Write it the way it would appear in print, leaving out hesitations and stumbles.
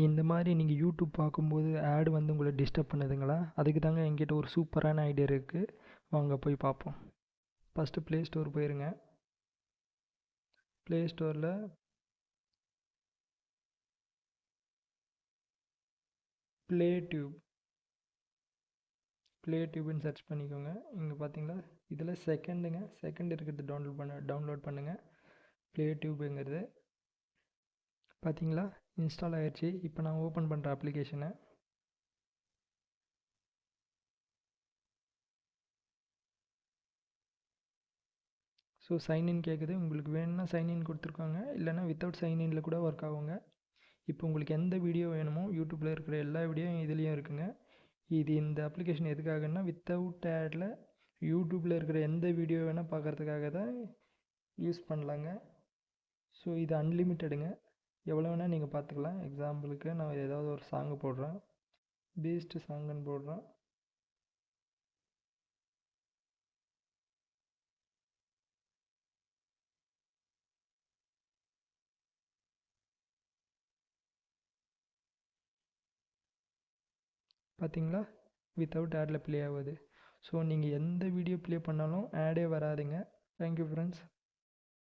இந்த மாதிரி நீங்கள் யூடியூப் பார்க்கும்போது ஆடு வந்து உங்களை டிஸ்டர்ப் பண்ணுதுங்களா? அதுக்கு தாங்க என்கிட்ட ஒரு சூப்பரான ஐடியா இருக்குது. வாங்க போய் பார்ப்போம். ஃபஸ்ட்டு ப்ளே ஸ்டோர் போயிருங்க. ப்ளே ஸ்டோரில் ப்ளே டியூப்னு சர்ச் பண்ணிக்கோங்க. இங்கே பார்த்தீங்களா, இதில் செகண்ட் இருக்கிறது டவுன்லோட் பண்ணுங்கள். ப்ளே டியூபுங்கிறது பார்த்தீங்களா, இன்ஸ்டால் ஆகிடுச்சு. இப்போ நான் ஓப்பன் பண்ணுற அப்ளிகேஷனை ஸோ சைன்இன் கேட்குது. உங்களுக்கு வேணும்னா சைன்இன் கொடுத்துருக்காங்க, இல்லைனா வித்தவுட் சைன்இனில் கூட ஒர்க் ஆகுங்க. இப்போ உங்களுக்கு எந்த வீடியோ வேணுமோ யூடியூப்பில் இருக்கிற எல்லா வீடியோவும் இதுலேயும் இருக்குங்க. இந்த அப்ளிகேஷன் எதுக்காகன்னா, வித்தவுட் ஆடில் யூடியூப்பில் இருக்கிற எந்த வீடியோ வேணால் பார்க்குறதுக்காக தான் யூஸ் பண்ணலாங்க. ஸோ இது அன்லிமிட்டடுங்க, எவ்வளோ வேணால் நீங்கள் பார்த்துக்கலாம். எக்ஸாம்பிளுக்கு நான் ஏதாவது ஒரு சாங்கு போடுறேன், பீஸ்ட் சாங்குன்னு போடுறேன். பார்த்தீங்களா, வித்தவுட் ஆடில் ப்ளே ஆகுது. ஸோ நீங்கள் எந்த வீடியோ ப்ளே பண்ணாலும் ஆடே வராதுங்க. Thank you friends.